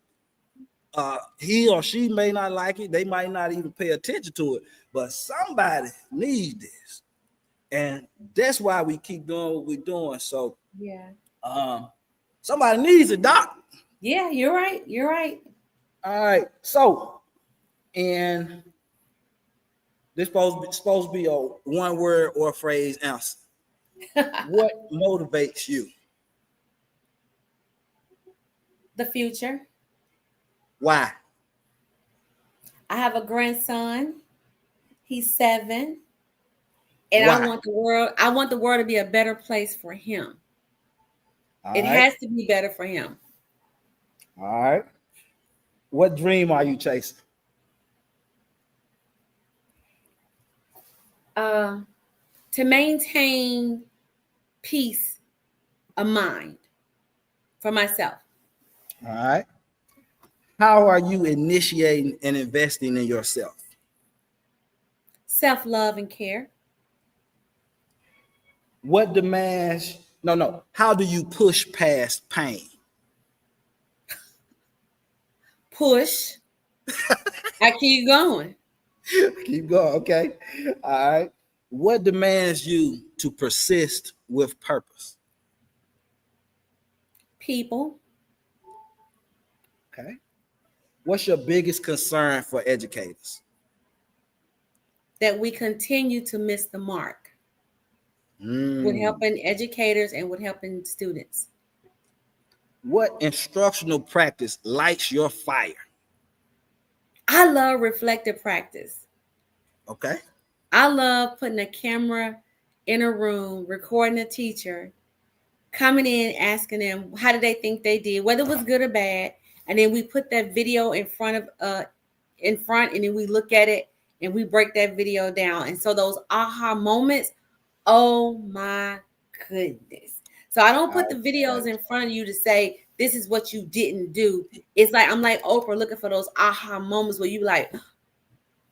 He or she may not like it. They might not even pay attention to it, but somebody needs this, and that's why we keep doing what we're doing. So, Yeah. Somebody needs it, Doc. Yeah, you're right. You're right. All right. So, and this supposed to be a one word or phrase answer. What motivates you? The future. Why? I have a grandson. He's 7. And Why? I want the world to be a better place for him. All It right. has to be better for him. All right. What dream are you chasing? To maintain peace of mind for myself. All right. How are you initiating and investing in yourself? Self-love and care. What demands? No. How do you push past pain? Push. I keep going. Keep going. Okay. All right. What demands you to persist with purpose? People. Okay. What's your biggest concern for educators? That we continue to miss the mark with helping educators and with helping students. What instructional practice lights your fire? I love reflective practice. Okay. I love putting a camera in a room, recording a teacher, coming in, asking them how did they think they did, whether it was good or bad, and then we put that video in front, and then we look at it and we break that video down. And so those aha moments, oh my goodness. So I don't put the videos in front of you to say this is what you didn't do. It's like I'm like Oprah looking for those aha moments where you like,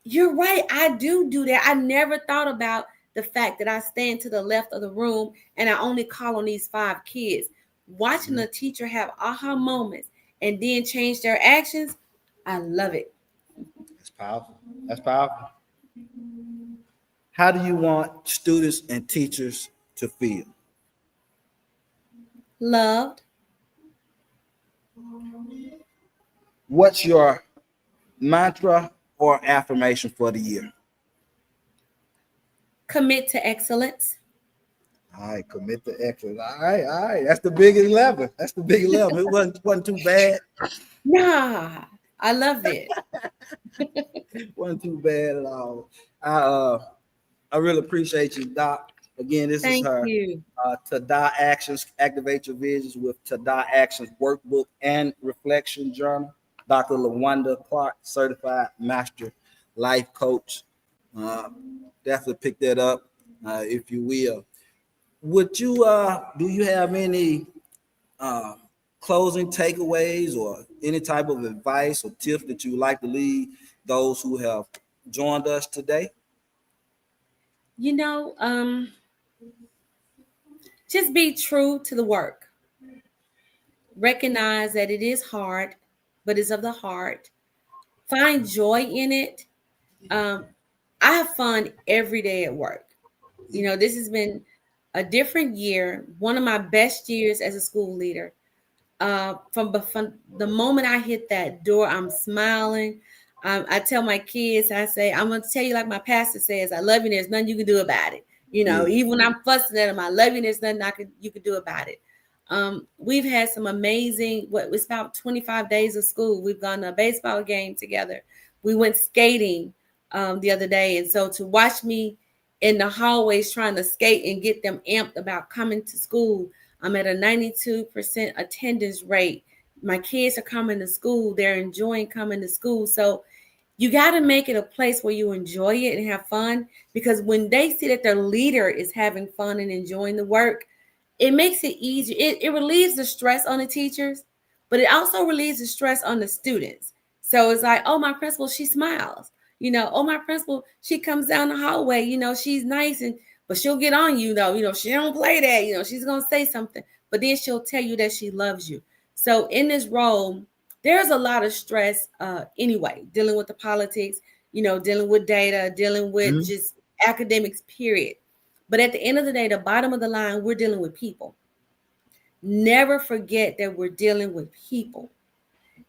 you're right, I do that. I never thought about the fact that I stand to the left of the room and I only call on these 5 kids. Watching a teacher have aha moments and then change their actions, I love it. That's powerful. That's powerful. How do you want students and teachers to feel? Loved. What's your mantra or affirmation for the year? Commit to excellence. All right, commit to excellence. All right. That's the big 11. That's the big 11. It wasn't too bad. Nah, I love it. Wasn't too bad at all. I really appreciate you, Doc. Again, this Thank is her you. Tada Actions, Activate Your Visions with Tada Actions Workbook and Reflection Journal. Dr. LaWanda Clark, Certified Master Life Coach. Definitely pick that up if you will. Would you do you have any closing takeaways or any type of advice or tips that you would like to leave those who have joined us today? You know, just be true to the work. Recognize that it is hard, but it's of the heart. Find joy in it. I have fun every day at work. You know, this has been a different year, one of my best years as a school leader. From the moment I hit that door, I'm smiling. I tell my kids, I say, I'm going to tell you like my pastor says, I love you. There's nothing you can do about it. You know, even when I'm fussing at them, I love you. There's nothing you can do about it. We've had some amazing, it's about 25 days of school. We've gone to a baseball game together. We went skating. the other day. And so to watch me in the hallways trying to skate and get them amped about coming to school, I'm at a 92% attendance rate. My kids are coming to school. They're enjoying coming to school. So you got to make it a place where you enjoy it and have fun, because when they see that their leader is having fun and enjoying the work, it makes it easier. It relieves the stress on the teachers, but it also relieves the stress on the students. So it's like, oh, my principal, she smiles. Oh, my principal, she comes down the hallway. She's nice, but she'll get on you, though. She don't play that. She's going to say something, but then she'll tell you that she loves you. So in this role, there's a lot of stress anyway, dealing with the politics, dealing with data, dealing with just academics, period. But at the end of the day, the bottom of the line, we're dealing with people. Never forget that we're dealing with people.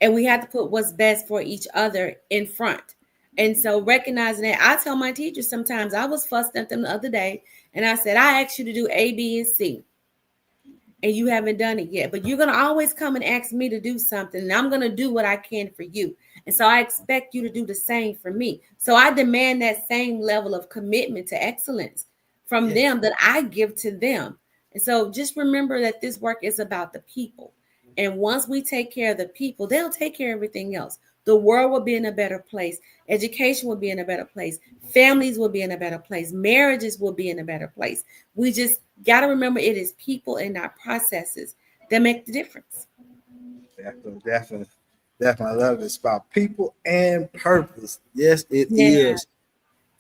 And we have to put what's best for each other in front. And so recognizing that, I tell my teachers sometimes, I was fussed at them the other day, and I said, I asked you to do A, B, and C, and you haven't done it yet. But you're going to always come and ask me to do something, and I'm going to do what I can for you. And so I expect you to do the same for me. So I demand that same level of commitment to excellence from them that I give to them. And so just remember that this work is about the people. And once we take care of the people, they'll take care of everything else. The world will be in a better place. Education will be in a better place. Families will be in a better place. Marriages will be in a better place. We just got to remember it is people and not processes that make the difference. Definitely. I love it. It's about people and purpose. Yes, it is.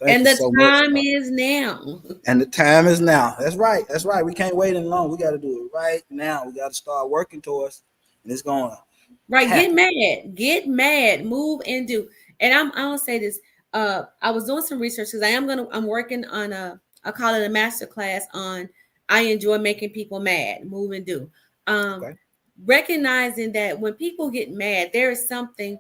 And the time is now. And the time is now. That's right. We can't wait any longer. We got to do it right now. We got to start working towards, and it's going right. Happen. Get mad, move and do. And I'm gonna say this. I was doing some research because I'm working on I call it a master class on I enjoy making people mad, move and do. Recognizing that when people get mad, there is something.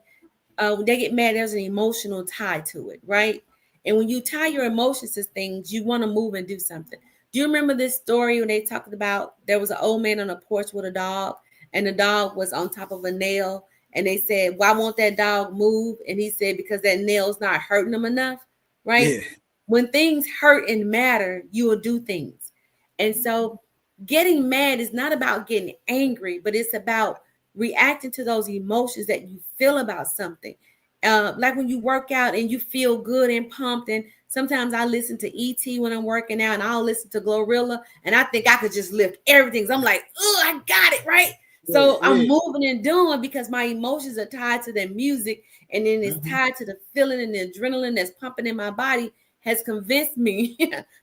When they get mad, there's an emotional tie to it, right? And when you tie your emotions to things, you want to move and do something. Do you remember this story when they talked about there was an old man on a porch with a dog, and the dog was on top of a nail, and they said, why won't that dog move? And he said, because that nail's not hurting him enough, right? Yeah. When things hurt and matter, you will do things. And so getting mad is not about getting angry, but it's about reacting to those emotions that you feel about something. Like when you work out and you feel good and pumped, and sometimes I listen to E.T. when I'm working out, and I'll listen to Glorilla, and I think I could just lift everything. So I'm like, oh, I got it, right? So I'm moving and doing because my emotions are tied to the music, and then it's tied to the feeling and the adrenaline that's pumping in my body has convinced me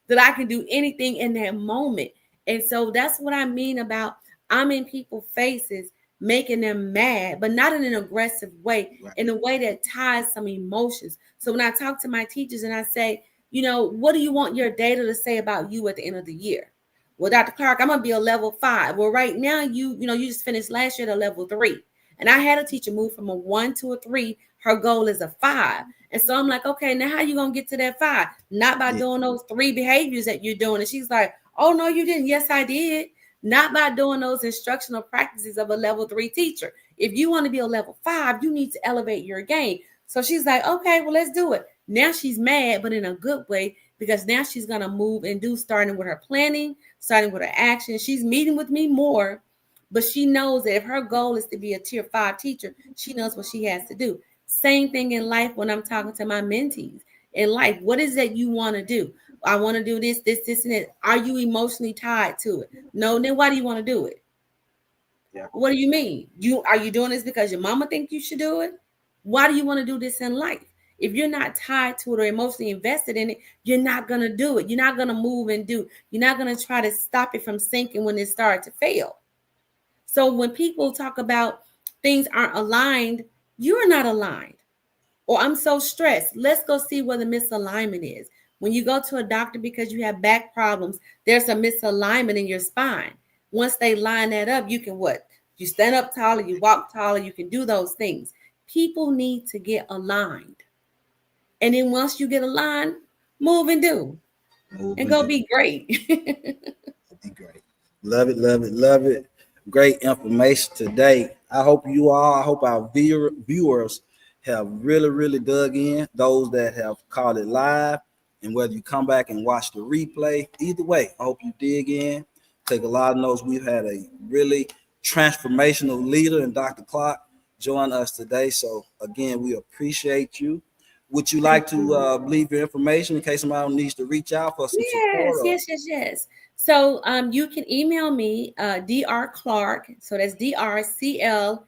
that I can do anything in that moment. And so that's what I mean about I'm in people's faces, making them mad, but not in an aggressive way, in a way that ties some emotions. So when I talk to my teachers and I say, what do you want your data to say about you at the end of the year? Well, Dr. Clark, I'm going to be a level 5. Well, right now, you just finished last year at a level 3. And I had a teacher move from a 1 to a 3. Her goal is a 5. And so I'm like, okay, now how you going to get to that 5? Not by doing those 3 behaviors that you're doing. And she's like, oh, no, you didn't. Yes, I did. Not by doing those instructional practices of a level 3 teacher. If you want to be a level 5, you need to elevate your game. So she's like, okay, well, let's do it. Now she's mad, but in a good way, because now she's going to move and do, starting with her planning, starting with her action. She's meeting with me more, but she knows that if her goal is to be a tier 5 teacher, she knows what she has to do. Same thing in life when I'm talking to my mentees. In life, what is that you want to do? I want to do this, and that. Are you emotionally tied to it? No, then why do you want to do it? Yeah. What do you mean? Are you doing this because your mama think you should do it? Why do you want to do this in life? If you're not tied to it or emotionally invested in it, you're not going to do it. You're not going to move and do. You're not going to try to stop it from sinking when it starts to fail. So when people talk about things aren't aligned, you're not aligned. Or I'm so stressed. Let's go see where the misalignment is. When you go to a doctor because you have back problems, there's a misalignment in your spine. Once they line that up, you can what? You stand up taller, you walk taller, you can do those things. People need to get aligned. And then once you get aligned, move and do. And go be great. Be great. Love it. Great information today. I hope our viewers have really, really dug in, those that have called it live, and whether you come back and watch the replay, either way, I hope you dig in, take a lot of notes. We've had a really transformational leader in Dr. Clark join us today. So again, we appreciate you. Would you like to leave your information in case somebody needs to reach out for some support? Yes. So you can email me, Dr. Clark. So that's DrClarklm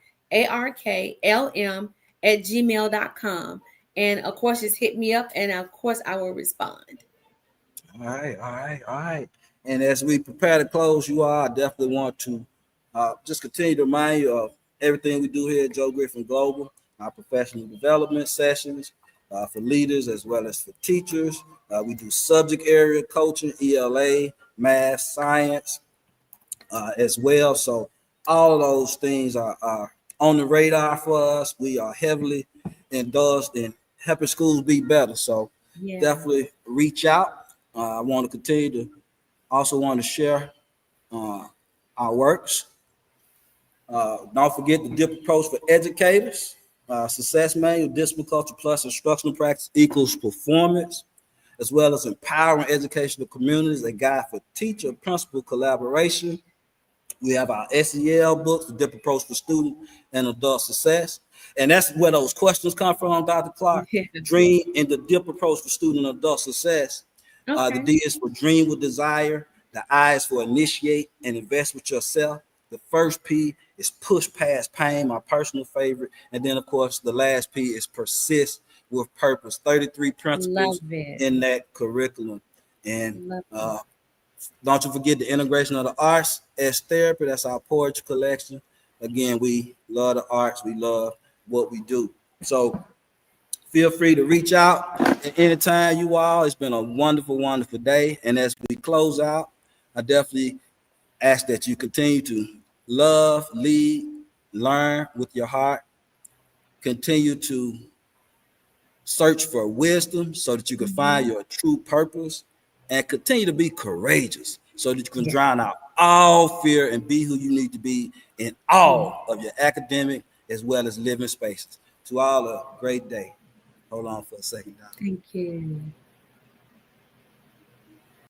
at gmail.com. And of course, just hit me up, and of course, I will respond. All right. And as we prepare to close, you all, I definitely want to just continue to remind you of everything we do here at Joe Griffin Global, our professional development sessions for leaders as well as for teachers. We do subject area coaching, ELA, math, science as well. So all of those things are on the radar for us. We are heavily endorsed in helping schools be better. So definitely reach out. I want to continue to also want to share our works. Don't forget the DIP approach for educators. Success manual, discipline culture plus instructional practice equals performance, as well as empowering educational communities, a guide for teacher principal collaboration. We have our SEL books, the DIP approach for student and adult success. And that's where those questions come from, Dr. Clark. Dream and the DIP approach for student and adult success. The D is for dream with desire. The I is for initiate and invest with yourself. The first P is push past pain, my personal favorite. And then, of course, the last P is persist with purpose. 33 principles in that curriculum. And don't you forget the integration of the arts as therapy. That's our poetry collection. Again, we love the arts. We love what we do. So feel free to reach out at any time, you all. It's been a wonderful, wonderful day. And as we close out, I definitely ask that you continue to love, lead, learn with your heart. Continue to search for wisdom so that you can find your true purpose, and continue to be courageous so that you can drown out all fear and be who you need to be in all of your academic as well as living spaces. To all, a great day. Hold on for a second, Doc. Thank you.